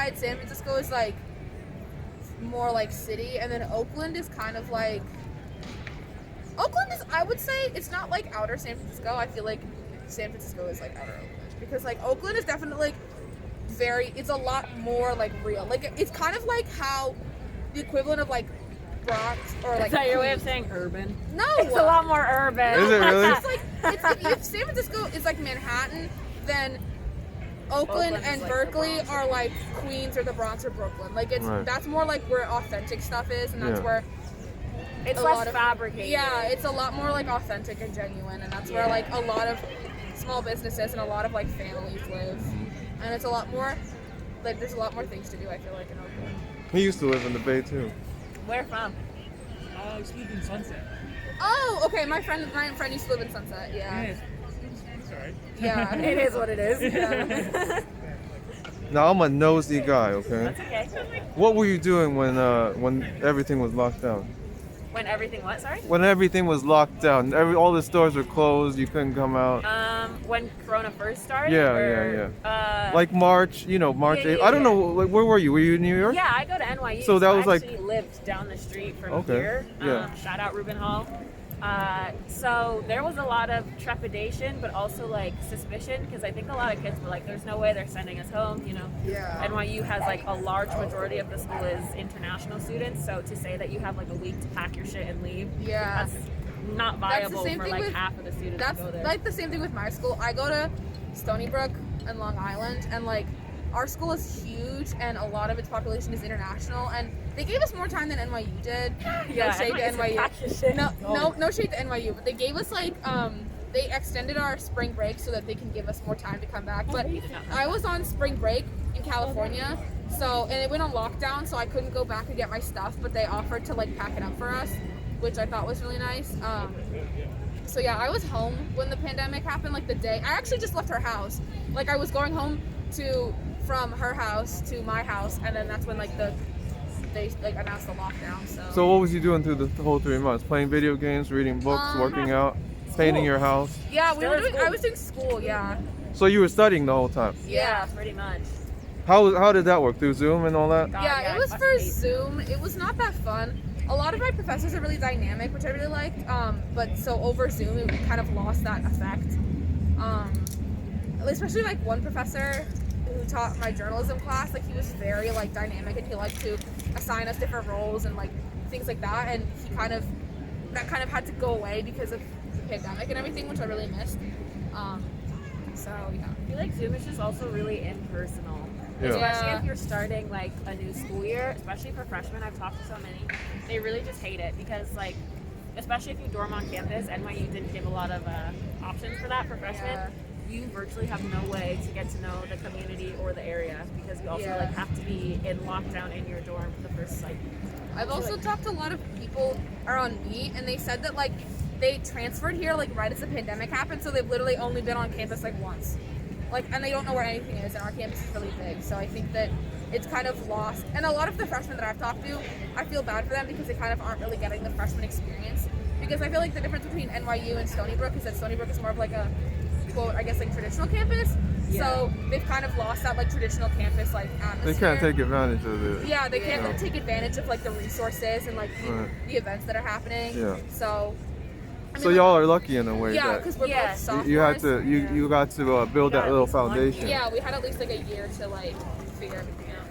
side, San Francisco is like more like city, and then Oakland is kind of like I would say it's not like outer San Francisco. I feel like San Francisco is like outer Oakland because like Oakland is definitely like it's a lot more like real. Like it's kind of like how the equivalent of like Bronx or like. Is that your way of saying urban? No, it's a lot more urban. Is it really? It's like if San Francisco is like Manhattan, then Oakland and like Berkeley are like Queens or the Bronx or Brooklyn. Like that's more like where authentic stuff is, and that's where it's less fabricated. Yeah, it's a lot more like authentic and genuine, and that's where like a lot of small businesses and a lot of like families live, and it's a lot more like there's a lot more things to do. I feel like in Oakland. He used to live in the Bay too. Where from? I sleep in Sunset. Oh, okay. My friend used to live in Sunset. Yeah. Sorry. Yeah. It is what it is. Yeah. Now I'm a nosy guy, okay? That's okay. What were you doing when everything was locked down? When everything what? Sorry. When everything was locked down, all the stores were closed. You couldn't come out. When Corona first started. Yeah. Like March, March. Yeah, 8th. I don't know. Like, where were you? Were you in New York? Yeah, I go to NYU. So that was I like. actually lived down the street from Okay. here. Yeah. Shout out Reuben Hall. So there was a lot of trepidation, but also like suspicion, because I think a lot of kids were like, "There's no way they're sending us home." Yeah. NYU has like a large majority of the school is international students, so to say that you have like a week to pack your shit and leave, Yeah. that's not viable for like with, half of the students that's to go there. like the same thing with my school. I go to Stony Brook and Long Island, and like our school is huge, and a lot of its population is international, and they gave us more time than NYU did. Yeah, no shade to NYU NYU. pack your shit. No shade to NYU, but they gave us like they extended our spring break so that they can give us more time to come back. But I was on spring break in California, and it went on lockdown, so I couldn't go back and get my stuff, but they offered to like pack it up for us, which I thought was really nice. So yeah, I was home when the pandemic happened, like the day. I actually just left her house. Like I was going home from her house to my house, and then that's when like they like announced the lockdown. So what was you doing through the whole 3 months? Playing video games, reading books, working out, painting your house? Yeah, I was doing school, yeah. So you were studying the whole time? Yeah, pretty much. How did that work? Through Zoom and all that? Yeah, it was for Zoom. It was not that fun. A lot of my professors are really dynamic, which I really liked. But so over Zoom, it kind of lost that effect. Especially like one professor who taught my journalism class, like he was very like dynamic, and he liked to assign us different roles and like things like that. And that kind of had to go away because of the pandemic and everything, which I really missed. So yeah. I feel like Zoom is just also really impersonal. Yeah. Especially if you're starting like a new school year, especially for freshmen. I've talked to so many, they really just hate it because like, especially if you dorm on campus, NYU didn't give a lot of options for that for freshmen. Yeah. You virtually have no way to get to know the community or the area because you also like have to be in lockdown in your dorm for the first like. I've also talked to a lot of people around me, and they said that like they transferred here like right as the pandemic happened, so they've literally only been on campus like once. Like, and they don't know where anything is, and our campus is really big, so I think that it's kind of lost. And a lot of the freshmen that I've talked to, I feel bad for them because they kind of aren't really getting the freshman experience. Because I feel like the difference between NYU and Stony Brook is that Stony Brook is more of like a, quote, I guess like traditional campus. Yeah. So they've kind of lost that like traditional campus like atmosphere. They can't take advantage of it. Yeah, they can't really take advantage of like the resources and like the events that are happening. Yeah. So. So y'all are lucky in a way yeah, that because we're both sophomores. you had to you got to build that little foundation. Yeah, we had at least like a year to like figure everything out.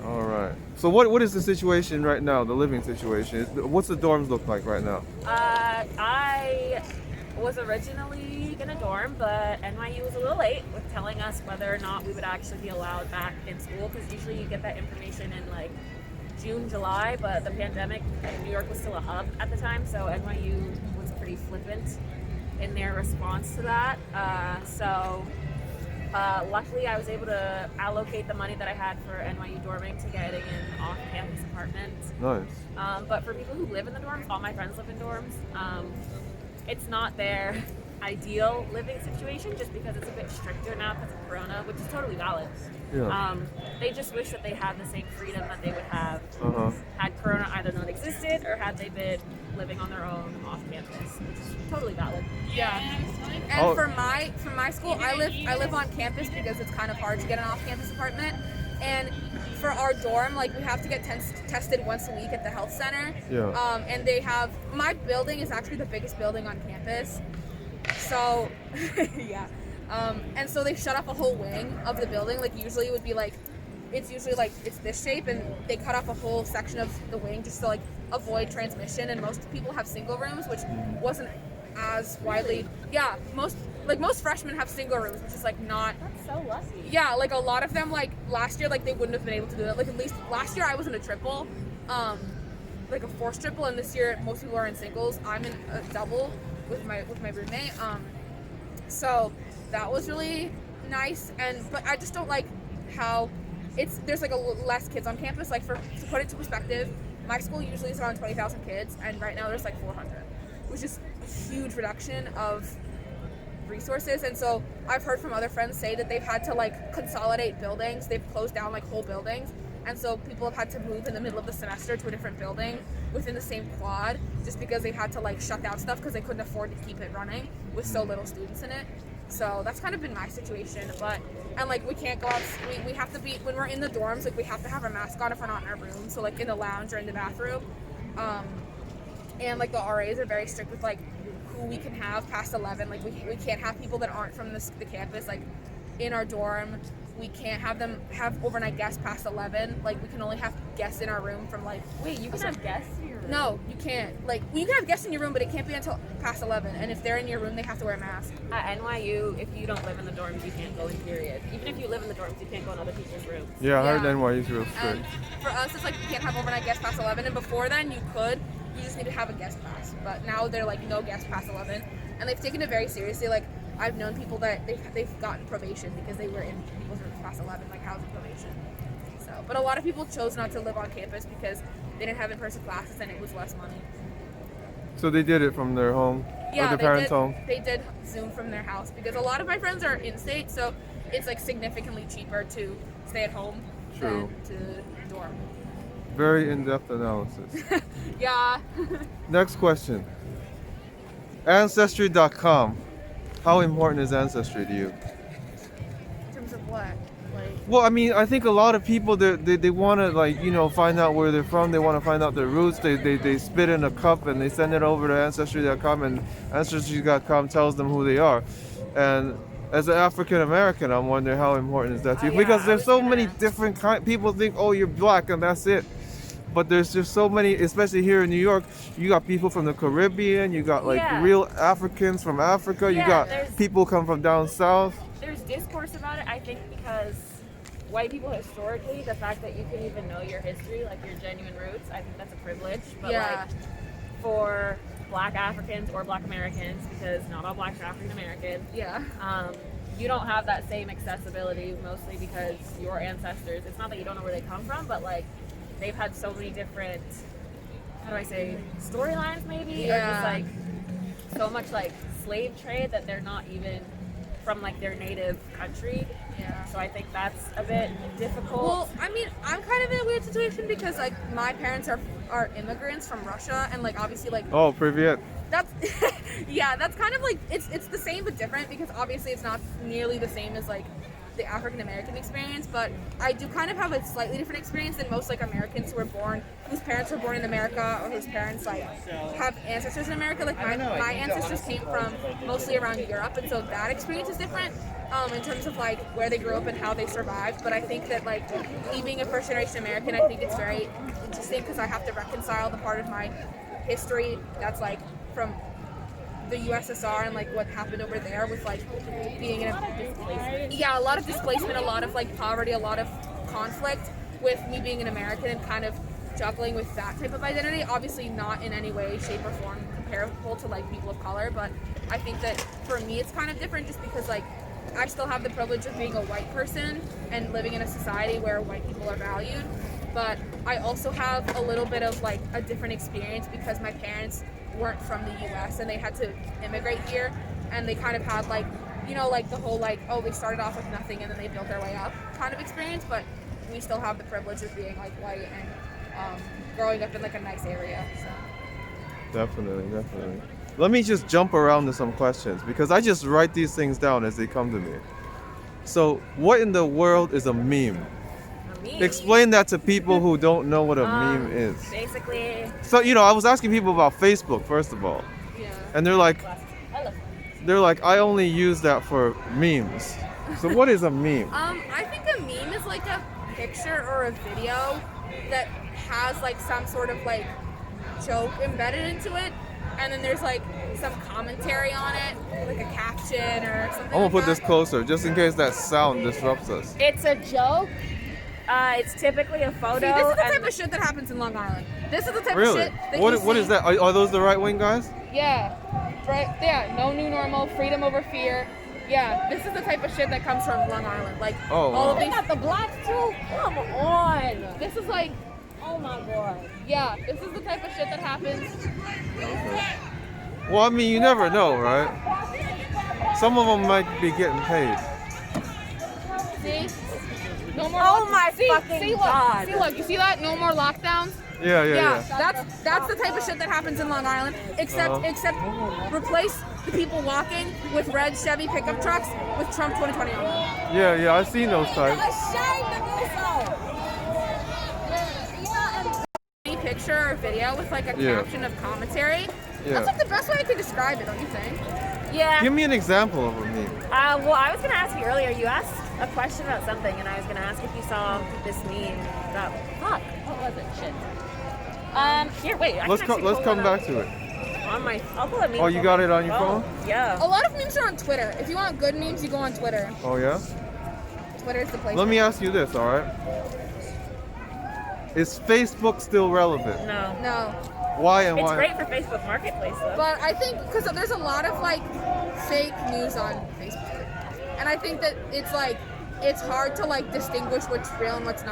All right. So what is the situation right now? The living situation. What's the dorms look like right now? I was originally gonna dorm, but NYU was a little late with telling us whether or not we would actually be allowed back in school. Because usually you get that information in like June, July, but the pandemic, New York was still a hub at the time, so NYU was pretty flippant in their response to that. Luckily I was able to allocate the money that I had for NYU dorming to getting an off-campus apartment. Nice. But for people who live in the dorms, all my friends live in dorms, it's not there ideal living situation just because it's a bit stricter now because of Corona, which is totally valid. Yeah. They just wish that they had the same freedom that they would have Uh-huh. had Corona either not existed or had they been living on their own off campus, which is totally valid. Yeah. And Oh. for my school, I live on campus because it's kind of hard to get an off-campus apartment. And for our dorm, like we have to get tested once a week at the health center. Yeah. And they have my building is actually the biggest building on campus. So yeah. And so they shut off a whole wing of the building. Like usually it would be like it's usually like it's this shape, and they cut off a whole section of the wing just to like avoid transmission. And most people have single rooms, which wasn't as widely. Yeah, most freshmen have single rooms, which is like not. That's so lucky. Yeah, like a lot of them, like last year, like they wouldn't have been able to do it. Like at least last year I was in a triple, like a forced triple, and this year most people are in singles. I'm in a double with my roommate. So that was really nice, but I just don't like how there's like less kids on campus. Like to put it to perspective, my school usually is around 20,000 kids, and right now there's like 400, which is a huge reduction of resources. And so I've heard from other friends say that they've had to like consolidate buildings. They've closed down like whole buildings, and so people have had to move in the middle of the semester to a different building within the same quad just because they've had to like shut down stuff because they couldn't afford to keep it running with so little students in it. So that's kind of been my situation. And like we can't go out, we have to be, when we're in the dorms, like we have to have our mask on if we're not in our room, so like in the lounge or in the bathroom. And like the RAs are very strict with like who we can have past 11. Like we can't have people that aren't from the campus like in our dorm. We can't have them have overnight guests past 11. Like we can only have guests in our room from like. Wait, you can have guests in your room? No, you can't. Like you can have guests in your room, but it can't be until past 11. And if they're in your room, they have to wear a mask. At NYU, if you don't live in the dorms, you can't go in, period. Even if you live in the dorms, you can't go in other people's rooms. Yeah, I heard Yeah. NYU's real And strict. for us, it's like you can't have overnight guests past 11. And before then, you could. You just need to have a guest pass. But now they're like no guests past 11, and they've taken it very seriously. Like I've known people that they've gotten probation because they were in people's rooms past 11, like housing probation. So, but a lot of people chose not to live on campus because they didn't have in-person classes and it was less money. So they did it from their home, Yeah, or their parents' home. They did Zoom from their house because a lot of my friends are in-state, so it's like significantly cheaper to stay at home True. than to dorm. Very in-depth analysis. Yeah. Next question. Ancestry.com. How important is Ancestry to you? In terms of what? Like. Well, I mean, I think a lot of people they want to like find out where they're from. They want to find out their roots. They spit in a cup and they send it over to Ancestry.com, and Ancestry.com tells them who they are. And as an African American, I'm wondering how important is that to you? Yeah, Because I there's was so gonna many ask. different people think, oh, you're black and that's it. But there's just so many, especially here in New York. You got people from the Caribbean. You got like Yeah. real Africans from Africa. You Yeah, got there's- people come from down south. There's discourse about it, I think, because white people historically, the fact that you can even know your history, like your genuine roots, I think that's a privilege. But Yeah. like for black Africans or black Americans, because not all blacks are African American, Yeah. you don't have that same accessibility, mostly because your ancestors, it's not that you don't know where they come from, but like they've had so many different, how do I say, storylines maybe, or Yeah. just like so much like slave trade that they're not even from like their native country. Yeah. So I think that's a bit difficult. Well, I mean, I'm kind of in a weird situation because like my parents are immigrants from Russia, and like obviously like Oh, Privyet. that's yeah, that's kind of like it's the same but different because obviously it's not nearly the same as like the African American experience, but I do kind of have a slightly different experience than most like Americans whose parents were born in America or whose parents like have ancestors in America. Like my ancestors came from mostly around Europe, and so that experience is different in terms of like where they grew up and how they survived. But I think that like me being a first generation American, I think it's very interesting because I have to reconcile the part of my history that's like from the USSR and like what happened over there with like being in a lot of displacement, a lot of like poverty, a lot of conflict with me being an American and kind of juggling with that type of identity. Obviously not in any way, shape or form comparable to like people of color, but I think that for me it's kind of different just because like I still have the privilege of being a white person and living in a society where white people are valued, but I also have a little bit of like a different experience because my parents weren't from the US and they had to immigrate here, and they kind of had like, like the whole like, oh, they started off with nothing and then they built their way up kind of experience, but we still have the privilege of being like white and growing up in like a nice area. So. Definitely. Let me just jump around to some questions because I just write these things down as they come to me. So, what in the world is a meme? Explain that to people who don't know what a meme is. Basically. So, I was asking people about Facebook first of all. Yeah. And they're like, I only use that for memes. So what is a meme? I think a meme is like a picture or a video that has like some sort of like joke embedded into it, and then there's like some commentary on it, like a caption or something. I'm gonna put this closer just in case that sound disrupts us. It's a joke. It's typically a photo. See, this is the type of shit that happens in Long Island. This is the type of shit that What is that? Are those the right wing guys? Yeah. Right? Yeah. No new normal, freedom over fear. Yeah. This is the type of shit that comes from Long Island. Like, all of They these. got the blacks too? Come on. This is like. Oh my god. Yeah. This is the type of shit that happens. Okay. Well, I mean, you never know, right? Some of them might be getting paid. See? No more. Oh my fucking god. Look. You see that? No more lockdowns. Yeah. That's the type of shit that happens in Long Island. Except replace the people walking with red Chevy pickup trucks with Trump 2020 on them. Yeah, I've seen those types. Any picture or video with like a caption of commentary. That's like the best way I can describe it, don't you think? Yeah. Give me an example of a meme. Well, I was gonna ask you earlier. You asked a question about something, and I was gonna ask if you saw this meme. Fuck. What was it? Shit. Here, wait. Let's come back to it. I'll pull a meme. Oh, you got it on your phone? Yeah. A lot of memes are on Twitter. If you want good memes, you go on Twitter. Oh yeah. Twitter's the place. Let me ask you this, all right? Is Facebook still relevant? No. No. Why and It's why? great for Facebook Marketplace, though. But I think because there's a lot of like fake news on Facebook, and I think that it's hard to like distinguish what's real and what's not.